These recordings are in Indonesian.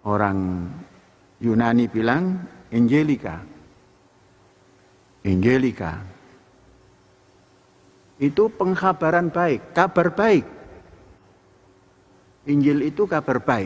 Orang Yunani bilang Angelika. Angelika. Itu pengkhabaran baik, kabar baik. Injil itu kabar baik.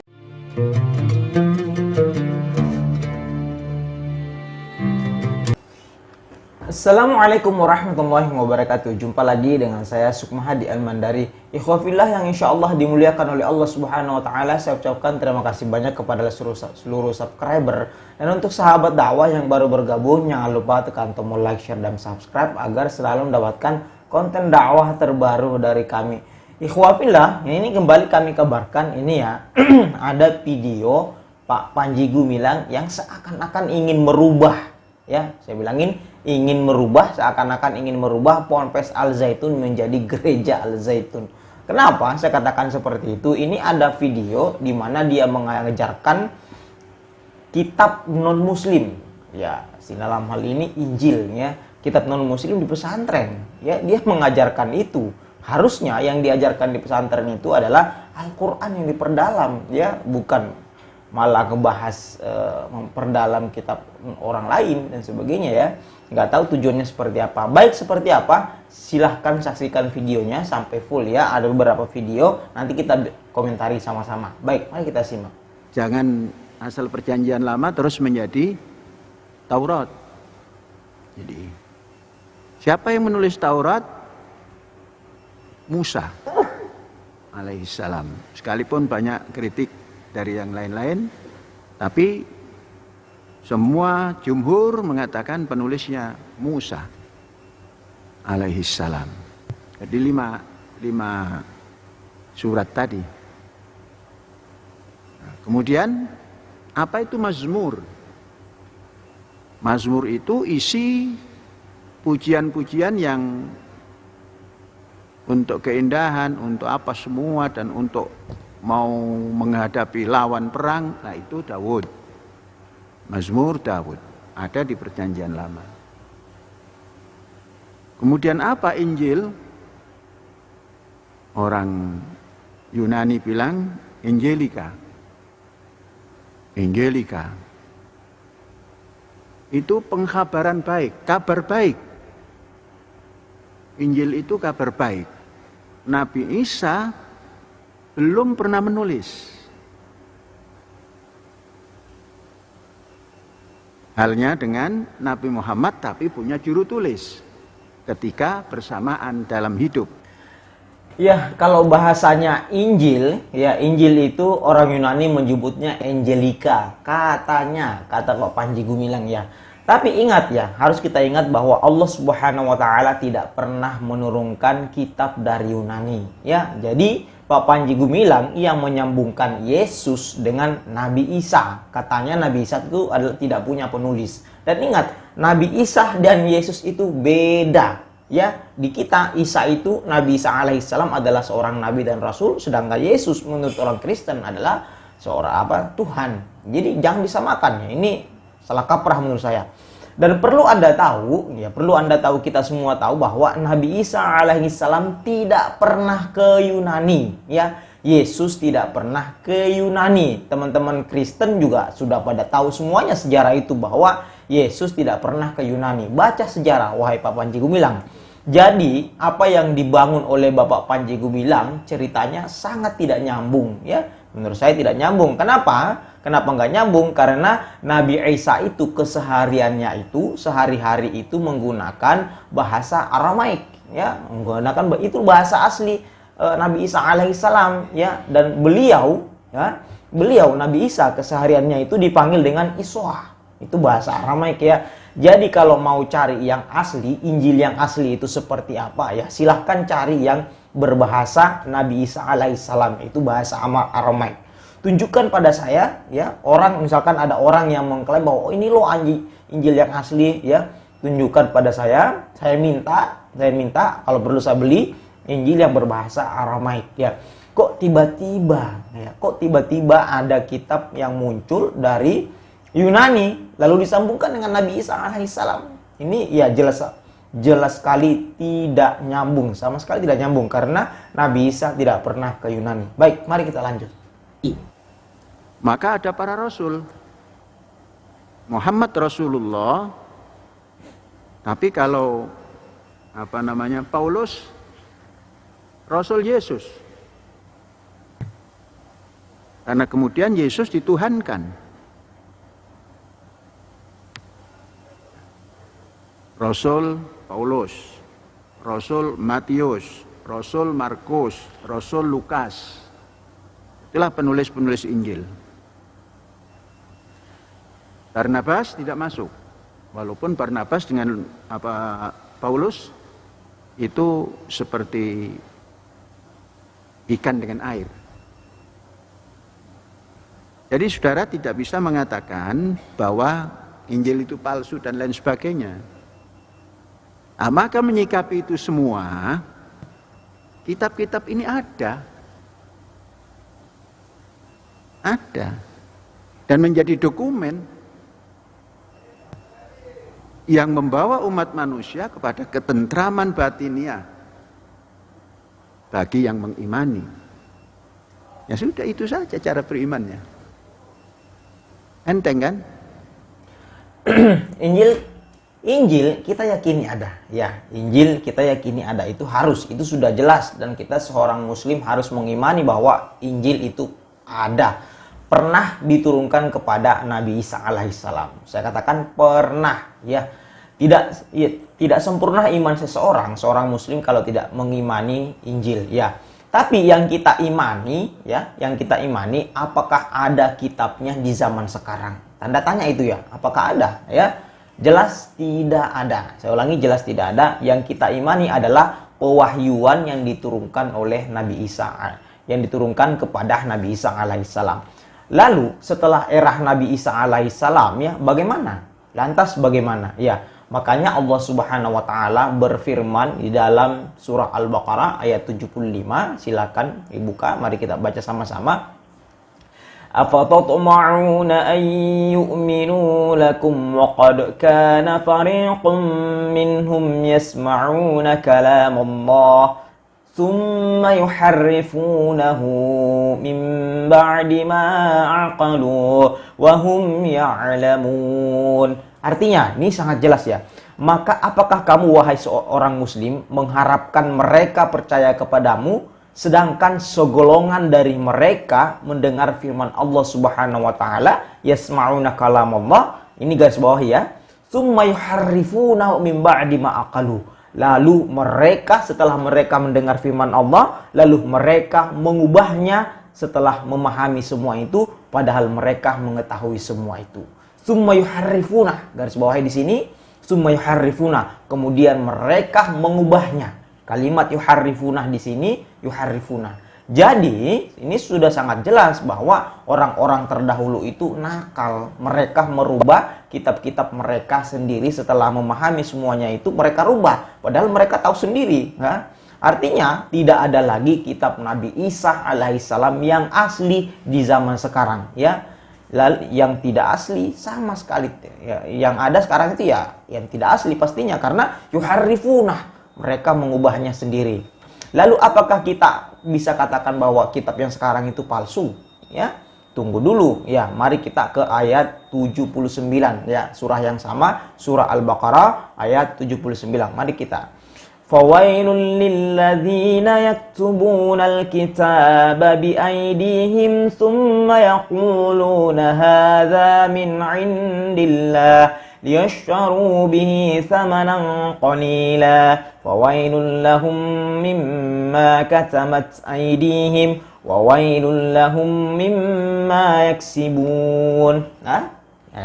Assalamualaikum warahmatullahi wabarakatuh. Jumpa lagi dengan saya Sukmahadi Al-Mandari. Ikhwafillah yang insya Allah dimuliakan oleh Allah Subhanahu Wa Taala. Saya ucapkan terima kasih banyak kepada seluruh subscriber. Dan untuk sahabat dakwah yang baru bergabung, jangan lupa tekan tombol like, share, dan subscribe agar selalu mendapatkan konten dakwah terbaru dari kami. Ikhwafillah, ini kembali kami kabarkan ini ya. Ada video Pak Panji Gumilang yang seakan-akan ingin merubah, ya saya bilangin ingin merubah, seakan-akan ingin merubah Ponpes Al Zaitun menjadi Gereja Al Zaitun. Kenapa saya katakan seperti itu? Ini ada video di mana dia mengajarkan kitab non muslim, ya dalam hal ini Injil, ya kitab non muslim di pesantren, ya dia mengajarkan itu. Harusnya yang diajarkan di pesantren itu adalah Al-Quran yang diperdalam, ya bukan malah ngebahas memperdalam kitab orang lain dan sebagainya, ya nggak tahu tujuannya seperti apa. Baik seperti apa, silahkan saksikan videonya sampai full ya. Ada beberapa video, nanti kita komentari sama-sama. Baik, mari kita simak. Jangan asal perjanjian lama terus menjadi Taurat. Jadi siapa yang menulis Taurat? Musa alaihissalam. Sekalipun banyak kritik dari yang lain-lain, tapi semua jumhur mengatakan penulisnya Musa alaihissalam. Jadi lima surat tadi. Nah, kemudian apa itu Mazmur? Mazmur itu isi pujian-pujian yang untuk keindahan, untuk apa semua, dan untuk mau menghadapi lawan perang. Nah itu Daud. Mazmur Daud ada di perjanjian lama. Kemudian apa Injil? Orang Yunani bilang Angelika. Angelika. Itu pengkhabaran baik, kabar baik. Injil itu kabar baik. Nabi Isa belum pernah menulis. Halnya dengan Nabi Muhammad, tapi punya juru tulis ketika bersamaan dalam hidup. Ya, kalau bahasanya Injil, ya Injil itu orang Yunani menyebutnya Angelika, katanya, kata Pak Panji Gumilang ya. Tapi ingat ya, harus kita ingat bahwa Allah Subhanahu Wa Taala tidak pernah menurunkan kitab dari Yunani. Ya, jadi Pak Panji Gumilang yang menyambungkan Yesus dengan Nabi Isa. Katanya Nabi Isa itu adalah tidak punya penulis. Dan ingat, Nabi Isa dan Yesus itu beda. Ya, di kita Isa itu, Nabi Isa alaihissalam adalah seorang nabi dan rasul, sedangkan Yesus menurut orang Kristen adalah seorang Tuhan. Jadi jangan disamakan ya. Ini salah kaprah menurut saya. Dan perlu Anda tahu, ya perlu Anda tahu, kita semua tahu bahwa Nabi Isa alaihissalam tidak pernah ke Yunani, ya. Yesus tidak pernah ke Yunani. Teman-teman Kristen juga sudah pada tahu semuanya sejarah itu, bahwa Yesus tidak pernah ke Yunani. Baca sejarah, wahai Pak Panji Gumilang. Jadi, apa yang dibangun oleh Bapak Panji Gumilang ceritanya sangat tidak nyambung, ya. Menurut saya tidak nyambung. Kenapa? Kenapa nggak nyambung? Karena Nabi Isa itu kesehariannya itu, sehari-hari itu menggunakan bahasa Aramaik, ya, menggunakan itu bahasa asli Nabi Isa alaihissalam, ya. Dan beliau Nabi Isa kesehariannya itu dipanggil dengan Iswa, itu bahasa Aramaik, ya. Jadi kalau mau cari yang asli, Injil yang asli itu seperti apa, ya silahkan cari yang berbahasa Nabi Isa alaihissalam, itu bahasa Aramaik. Tunjukkan pada saya, ya, orang, misalkan ada orang yang mengklaim bahwa oh, ini loh Injil yang asli, ya, tunjukkan pada saya minta kalau perlu saya beli Injil yang berbahasa Aramaik, ya. Kok tiba-tiba ada kitab yang muncul dari Yunani lalu disambungkan dengan Nabi Isa alaihissalam? Ini ya jelas sekali tidak nyambung, sama sekali tidak nyambung, karena Nabi Isa tidak pernah ke Yunani. Baik, mari kita lanjut. Maka ada para rasul. Muhammad Rasulullah, tapi kalau Paulus Rasul Yesus. Karena kemudian Yesus dituhankan. Rasul Paulus, Rasul Matius, Rasul Markus, Rasul Lukas. Itulah penulis-penulis Injil. Barnabas tidak masuk. Walaupun Barnabas dengan Paulus itu seperti ikan dengan air. Jadi saudara tidak bisa mengatakan bahwa Injil itu palsu dan lain sebagainya. Maka menyikapi itu semua, kitab-kitab ini ada. Dan menjadi dokumen yang membawa umat manusia kepada ketentraman batiniah bagi yang mengimani. Ya sudah, itu saja cara berimannya. Enteng kan? Injil kita yakini ada, ya. Injil kita yakini ada, itu sudah jelas, dan kita seorang muslim harus mengimani bahwa Injil itu ada, pernah diturunkan kepada Nabi Isa alaihissalam. Saya katakan pernah, ya. Tidak sempurna iman seorang muslim kalau tidak mengimani Injil, ya. Tapi yang kita imani, apakah ada kitabnya di zaman sekarang? Tanda tanya itu, ya. Apakah ada, ya? Jelas tidak ada. Saya ulangi, jelas tidak ada. Yang kita imani adalah pewahyuan yang diturunkan oleh Nabi Isa, yang diturunkan kepada Nabi Isa alaihissalam. Lalu setelah era Nabi Isa alaihissalam, ya, bagaimana? Lantas bagaimana? Ya, makanya Allah Subhanahu wa taala berfirman di dalam surah Al-Baqarah ayat 75. Silakan dibuka, mari kita baca sama-sama. Afatatma'una an yu'minu lakum wa qad kana fariqun minhum yasma'una kalam Allah thumma yuharrifunahu min ba'di ma aqalu wa hum ya'lamun. Artinya, ini sangat jelas, ya. Maka apakah kamu, wahai seorang muslim, mengharapkan mereka percaya kepadamu, sedangkan segolongan dari mereka mendengar firman Allah Subhanahu wa taala, yasma'una kalam Allah. Ini garis bawah, ya. Tsumma yuharrifunahu min ba'di ma aqalu. Lalu mereka, setelah mereka mendengar firman Allah, lalu mereka mengubahnya setelah memahami semua itu, padahal mereka mengetahui semua itu. Summa yuharrifuna, garis bawahnya di sini, summa yuharrifuna, kemudian mereka mengubahnya. Kalimat yuharrifuna di sini, yuharrifuna. Jadi, ini sudah sangat jelas bahwa orang-orang terdahulu itu nakal. Mereka merubah kitab-kitab mereka sendiri setelah memahami semuanya itu, mereka rubah. Padahal mereka tahu sendiri. Ya? Artinya, tidak ada lagi kitab Nabi Isa alaihissalam yang asli di zaman sekarang. Ya. Lalu yang tidak asli sama sekali, ya, yang ada sekarang itu ya yang tidak asli pastinya, karena yuharrifuna, mereka mengubahnya sendiri. Lalu apakah kita bisa katakan bahwa kitab yang sekarang itu palsu? Ya, tunggu dulu, ya. Mari kita ke ayat 79, ya, surah yang sama, surah Al-Baqarah ayat 79. Mari kita. Fawailul lilladzina yaktubuna alkitaba biaydihim thumma yaquluna hadza min indillah liyashtaru bihi thamanan qalila fawailul lahum mimma katabat aydihim wa wailul lahum mimma yaksibun. Nah,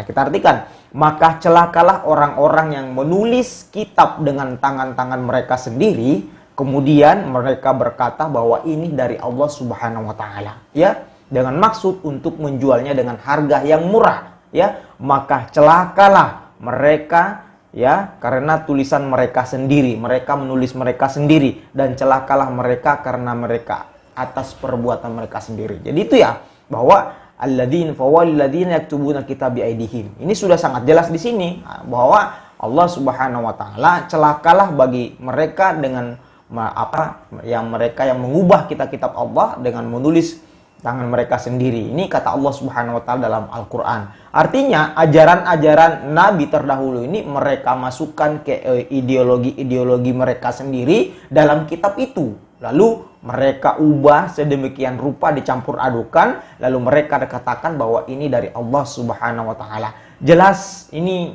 kita artikan, maka celakalah orang-orang yang menulis kitab dengan tangan-tangan mereka sendiri, kemudian mereka berkata bahwa ini dari Allah Subhanahu wa taala, ya, dengan maksud untuk menjualnya dengan harga yang murah, ya. Maka celakalah mereka, ya, karena tulisan mereka sendiri, mereka menulis mereka sendiri, dan celakalah mereka karena mereka atas perbuatan mereka sendiri. Jadi itu, ya, bahwa alladzina fawalladzina yaktubuna kitab biaidihim. Ini sudah sangat jelas di sini bahwa Allah Subhanahu wa taala celakalah bagi mereka dengan mereka yang mengubah kitab-kitab Allah dengan menulis tangan mereka sendiri. Ini kata Allah Subhanahu wa taala dalam Al-Qur'an. Artinya ajaran-ajaran nabi terdahulu ini mereka masukkan ke ideologi-ideologi mereka sendiri dalam kitab itu. Lalu mereka ubah sedemikian rupa, dicampur adukan, lalu mereka katakan bahwa ini dari Allah Subhanahu wa taala. Jelas ini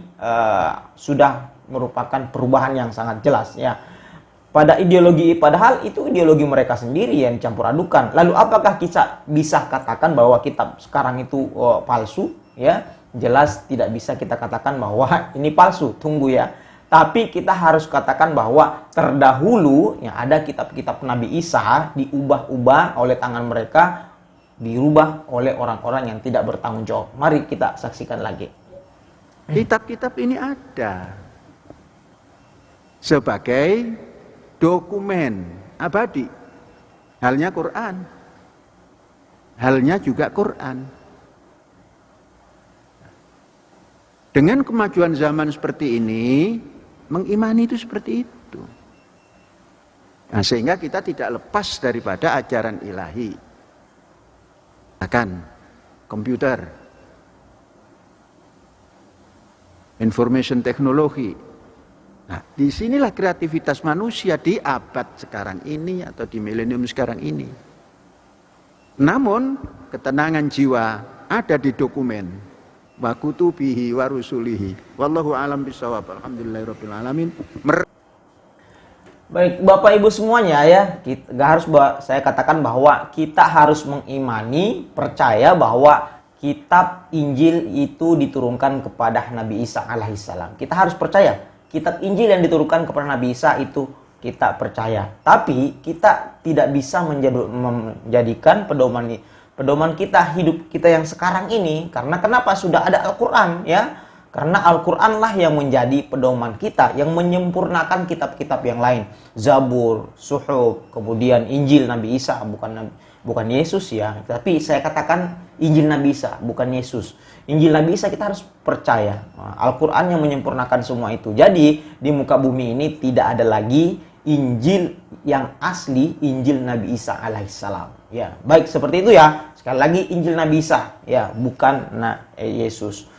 sudah merupakan perubahan yang sangat jelas ya. Pada ideologi, padahal itu ideologi mereka sendiri yang dicampur adukan. Lalu apakah kita bisa katakan bahwa kitab sekarang itu palsu? Ya, jelas tidak bisa kita katakan bahwa ini palsu. Tunggu ya. Tapi kita harus katakan bahwa terdahulu yang ada kitab-kitab Nabi Isa diubah-ubah oleh tangan mereka, dirubah oleh orang-orang yang tidak bertanggung jawab. Mari kita saksikan lagi. Kitab-kitab ini ada sebagai dokumen abadi. Halnya Quran. Halnya juga Quran. Dengan kemajuan zaman seperti ini, mengimani itu seperti itu. Nah, sehingga kita tidak lepas daripada ajaran ilahi. Akan komputer, information technology. Nah, disinilah kreativitas manusia di abad sekarang ini atau di milenium sekarang ini. Namun, ketenangan jiwa ada di dokumen. Wa kutubihi wa rusulihi. Wallahu a'lam bishawab. Alhamdulillahirabbil alamin. Baik, Bapak Ibu semuanya ya, saya katakan bahwa kita harus mengimani, percaya bahwa kitab Injil itu diturunkan kepada Nabi Isa alaihissalam. Kita harus percaya. Kitab Injil yang diturunkan kepada Nabi Isa itu kita percaya. Tapi kita tidak bisa menjadikan pedoman kita, hidup kita yang sekarang ini. Karena kenapa? Sudah ada Al-Quran ya. Karena Al-Quran lah yang menjadi pedoman kita, yang menyempurnakan kitab-kitab yang lain. Zabur, Suhuf, kemudian Injil Nabi Isa, bukan Yesus ya. Tapi saya katakan Injil Nabi Isa, bukan Yesus. Injil Nabi Isa kita harus percaya. Al-Quran yang menyempurnakan semua itu. Jadi di muka bumi ini tidak ada lagi Injil yang asli, Injil Nabi Isa alaihissalam. Ya, baik seperti itu ya. Sekali lagi Injil Nabi Isa, ya, bukan Yesus.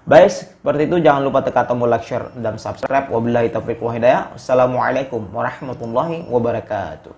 Baik, seperti itu jangan lupa tekan tombol like, share, dan subscribe. Wabillahi taufiq wal hidayah. Assalamualaikum warahmatullahi wabarakatuh.